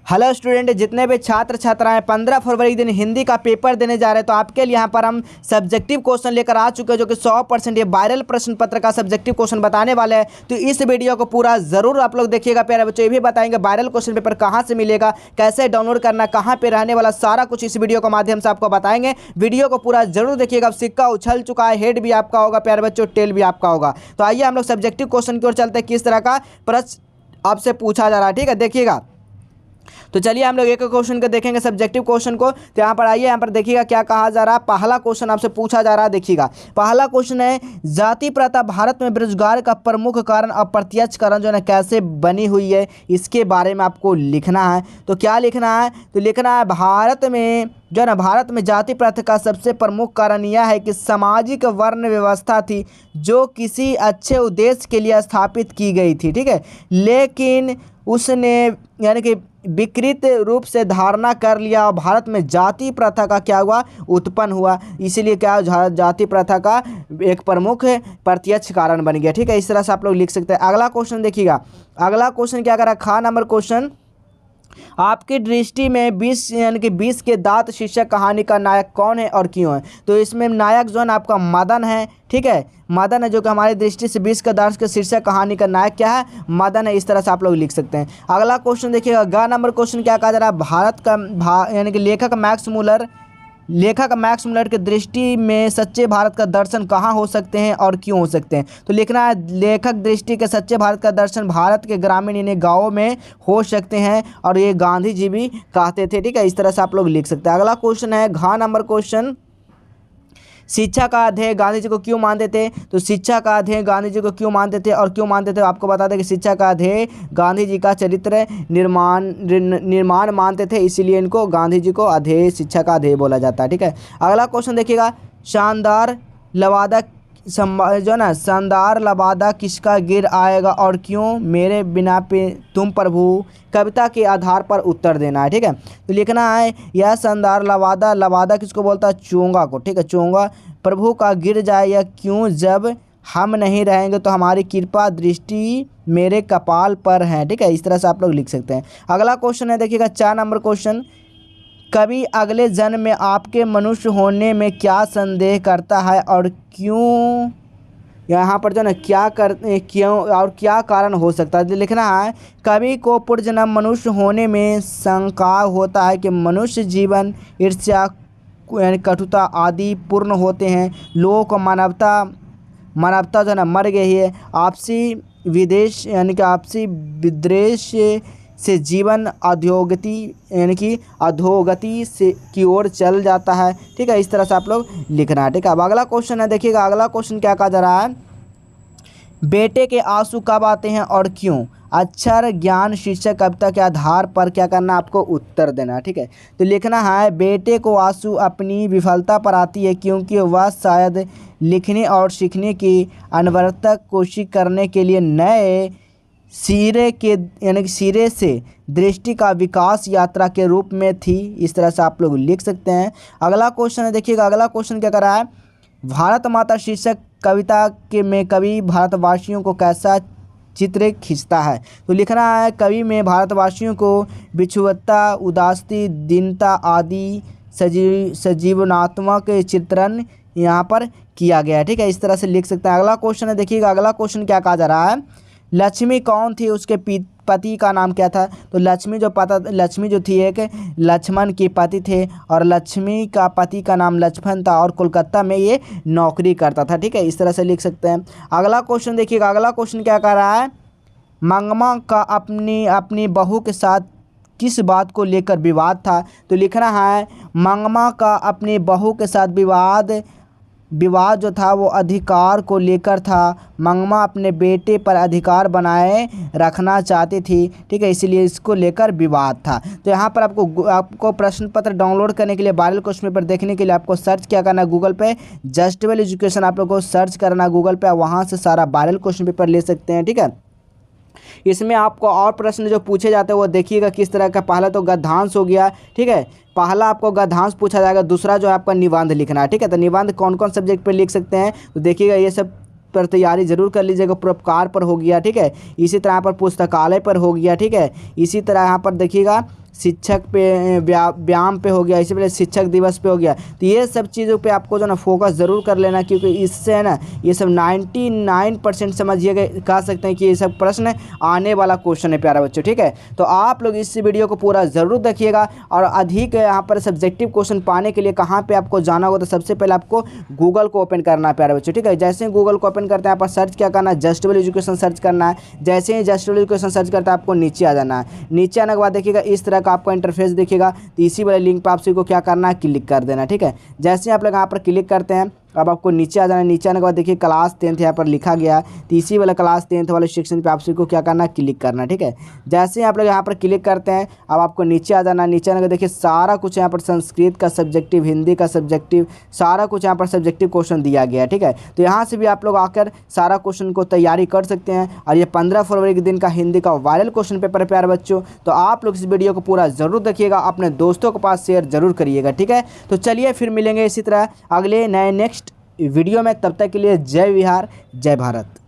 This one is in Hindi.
हेलो स्टूडेंट, जितने भी छात्र छात्राएं 15 फरवरी के दिन हिंदी का पेपर देने जा रहे हैं तो आपके लिए यहाँ पर हम सब्जेक्टिव क्वेश्चन लेकर आ चुके हैं जो कि 100% ये वायरल प्रश्न पत्र का सब्जेक्टिव क्वेश्चन बताने वाले हैं। तो इस वीडियो को पूरा जरूर आप लोग देखिएगा प्यारे बच्चों। ये भी बताएंगे वायरल क्वेश्चन पेपर कहाँ से मिलेगा, कैसे डाउनलोड करना, कहाँ पर रहने वाला, सारा कुछ इस वीडियो के माध्यम से आपको बताएंगे। वीडियो को पूरा जरूर देखिएगा। सिक्का उछल चुका है, हेड भी आपका होगा प्यारे बच्चों, टेल भी आपका होगा। तो आइए हम लोग सब्जेक्टिव क्वेश्चन की ओर चलते हैं, किस तरह का प्रश्न आपसे पूछा जा रहा है। ठीक है, देखिएगा। तो चलिए हम लोग एक क्वेश्चन को देखेंगे, सब्जेक्टिव क्वेश्चन को। तो यहाँ पर आइए, यहाँ पर देखिएगा क्या कहा जा रहा है। पहला क्वेश्चन आपसे पूछा जा रहा है, देखिएगा। पहला क्वेश्चन है, जाति प्रथा भारत में बेरोजगार का प्रमुख कारण अप्रत्यक्ष कारण जो है कैसे बनी हुई है, इसके बारे में आपको लिखना है। तो क्या लिखना है? तो लिखना है भारत में जो है ना, भारत में जाति प्रथा का सबसे प्रमुख कारण यह है कि सामाजिक वर्ण व्यवस्था थी जो किसी अच्छे उद्देश्य के लिए स्थापित की गई थी। ठीक है, लेकिन उसने यानी कि विकृत रूप से धारणा कर लिया और भारत में जाति प्रथा का क्या हुआ, उत्पन्न हुआ। इसीलिए क्या जाति प्रथा का एक प्रमुख प्रत्यक्ष कारण बन गया। ठीक है, इस तरह से आप लोग लिख सकते हैं। अगला क्वेश्चन देखिएगा। अगला क्वेश्चन क्या करा, खा नंबर क्वेश्चन, आपकी दृष्टि में 20 यानी कि 20 के दांत शीर्षक कहानी का नायक कौन है और क्यों है? तो इसमें नायक जो है ना आपका मदन है। ठीक है, मदन है, जो कि हमारी दृष्टि से 20 के दांत के शीर्षक कहानी का नायक क्या है, मदन है। इस तरह से आप लोग लिख सकते हैं। अगला क्वेश्चन देखिएगा। ग नंबर क्वेश्चन क्या कहा जा रहा है, भारत का यानी कि लेखक मैक्स मुलर की दृष्टि में सच्चे भारत का दर्शन कहाँ हो सकते हैं और क्यों हो सकते हैं? तो लिखना है, लेखक दृष्टि के सच्चे भारत का दर्शन भारत के ग्रामीण यानी गाँवों में हो सकते हैं और ये गांधी जी भी कहते थे। ठीक है, इस तरह से आप लोग लिख सकते हैं। अगला क्वेश्चन है घ नंबर क्वेश्चन, शिक्षा का अध्ययन गांधी जी को क्यों मानते थे? तो शिक्षा का अध्ययन गांधी जी को क्यों मानते थे और क्यों मानते थे, आपको बता दें कि शिक्षा का अध्ययन गांधी जी का चरित्र निर्माण मानते थे, इसीलिए इनको गांधी जी को अध्ययन, शिक्षा का अध्ययन बोला जाता है। ठीक है, अगला क्वेश्चन देखिएगा। शानदार लवादा जो है ना, शानदार लवादा किसका गिर आएगा और क्यों? मेरे बिना पे तुम प्रभु, कविता के आधार पर उत्तर देना है। ठीक है, तो लिखना है, यह शानदार लवादा किसको बोलता है? चोंगा को। ठीक है, चोंगा प्रभु का गिर जाए या क्यों, जब हम नहीं रहेंगे तो हमारी कृपा दृष्टि मेरे कपाल पर है। ठीक है, इस तरह से आप लोग लिख सकते हैं। अगला क्वेश्चन है देखिएगा 4 नंबर क्वेश्चन, कभी अगले जन्म में आपके मनुष्य होने में क्या संदेह करता है और क्यों? यहाँ पर जो है ना क्यों और क्या कारण हो सकता है, लिखना है, कवि को पूर्वजन्म मनुष्य होने में शंका होता है कि मनुष्य जीवन ईर्ष्या यानी कटुता आदि पूर्ण होते हैं। लोगों को मानवता जो है ना मर गई है। आपसी विदेश यानी कि आपसी विद्वेष से जीवन अधोगति से की ओर चल जाता है। ठीक है, इस तरह से आप लोग लिखना है। ठीक है, अब अगला क्वेश्चन है देखिएगा। अगला क्वेश्चन क्या कहा जा रहा है, बेटे के आंसू कब आते हैं और क्यों? अक्षर ज्ञान शीर्षक कविता के आधार पर क्या करना, आपको उत्तर देना है। ठीक है, तो लिखना है, बेटे को आंसू अपनी विफलता पर आती है क्योंकि वह शायद लिखने और सीखने की अनवरत कोशिश करने के लिए नए सिरे से दृष्टि का विकास यात्रा के रूप में थी। इस तरह से आप लोग लिख सकते हैं। अगला क्वेश्चन है देखिएगा। अगला क्वेश्चन क्या कर रहा है, भारत माता शीर्षक कविता के में कवि भारतवासियों को कैसा चित्र खींचता है? तो लिखना है, कवि में भारतवासियों को विषुवत्ता, उदासी, दीनता आदि सजीवनात्मक चित्रण यहाँ पर किया गया है। ठीक है, इस तरह से लिख सकते हैं। अगला क्वेश्चन है देखिएगा। अगला क्वेश्चन क्या कहा जा रहा है, लक्ष्मी कौन थी, उसके पति का नाम क्या था? तो लक्ष्मी जो थी एक लक्ष्मण के पति थे और लक्ष्मी का पति का नाम लक्ष्मण था और कोलकाता में ये नौकरी करता था। ठीक है, इस तरह से लिख सकते हैं। अगला क्वेश्चन देखिएगा। अगला क्वेश्चन क्या कह रहा है, मंगमा का अपनी बहू के साथ किस बात को लेकर विवाद था? तो लिखना है, मंगमा का अपनी बहू के साथ विवाद जो था वो अधिकार को लेकर था। मंगमा अपने बेटे पर अधिकार बनाए रखना चाहती थी। ठीक है, इसीलिए इसको लेकर विवाद था। तो यहाँ पर आपको प्रश्न पत्र डाउनलोड करने के लिए, वायरल क्वेश्चन पेपर देखने के लिए आपको सर्च क्या करना है, गूगल पे जस्टवेल एजुकेशन आप लोग को सर्च करना गूगल पे, वहाँ से सारा वायरल क्वेश्चन पेपर ले सकते हैं। ठीक है, इसमें आपको और प्रश्न जो पूछे जाते हैं वो देखिएगा किस तरह का। पहला तो गद्यांश हो गया। ठीक है, पहला आपको गद्यांश पूछा जाएगा। दूसरा जो है आपका निबंध लिखना है। ठीक है, तो निबंध कौन कौन सब्जेक्ट पे लिख सकते हैं तो देखिएगा, ये सब पर तैयारी जरूर कर लीजिएगा। परोपकार पर हो गया। ठीक है, इसी तरह यहाँ पर पुस्तकालय पर हो गया। ठीक है, इसी तरह यहाँ पर देखिएगा शिक्षक पे व्यायाम पे हो गया, इससे पहले शिक्षक दिवस पे हो गया। तो ये सब चीज़ों पे आपको जो ना फोकस ज़रूर कर लेना, क्योंकि इससे है ना ये सब 99% समझिएगा, कह सकते हैं कि ये सब प्रश्न आने वाला क्वेश्चन है प्यारा बच्चों। ठीक है, तो आप लोग इस वीडियो को पूरा ज़रूर देखिएगा। और अधिक यहाँ पर सब्जेक्टिव क्वेश्चन पाने के लिए कहाँ पर आपको जाना होगा, तो सबसे पहले आपको गूगल को ओपन करना है प्यारे बच्चों। ठीक है, जैसे ही गूगल को ओपन करते हैं यहाँ पर सर्च क्या करना है, जस्ट लेवल एजुकेशन सर्च करना है। जैसे ही जस्ट लेवल एजुकेशन सर्च करता है आपको नीचे आ जाना है। नीचे आने के बाद देखिएगा इस तरह का आपका इंटरफेस दिखेगा। तो इसी वाले लिंक पर आप सभी को क्या करना है, क्लिक कर देना। ठीक है, जैसे ही आप लोग यहाँ पर क्लिक करते हैं अब आपको नीचे आ जाना है। नीचे आने के बाद देखिए क्लास 10th यहाँ पर लिखा गया है। तो इसी वाला क्लास 10th वाले सेक्शन पे आप सभी को क्या करना है, क्लिक करना है। ठीक है, जैसे ही आप लोग यहाँ पर क्लिक करते हैं अब आपको नीचे आ जाना है। नीचे आने के देखिए सारा कुछ यहाँ पर संस्कृत का सब्जेक्टिव, हिंदी का सब्जेक्टिव, सारा कुछ यहाँ पर सब्जेक्टिव क्वेश्चन दिया गया है। ठीक है, तो यहाँ से भी आप लोग आकर सारा क्वेश्चन को तैयारी कर सकते हैं। और ये 15 फरवरी के दिन का हिंदी का वायरल क्वेश्चन पेपर है प्यारे बच्चों। तो आप लोग इस वीडियो को पूरा ज़रूर देखिएगा, अपने दोस्तों के पास शेयर जरूर करिएगा। ठीक है, तो चलिए फिर मिलेंगे इसी तरह अगले नए नेक्स्ट वीडियो में। तब तक के लिए जय बिहार, जय भारत।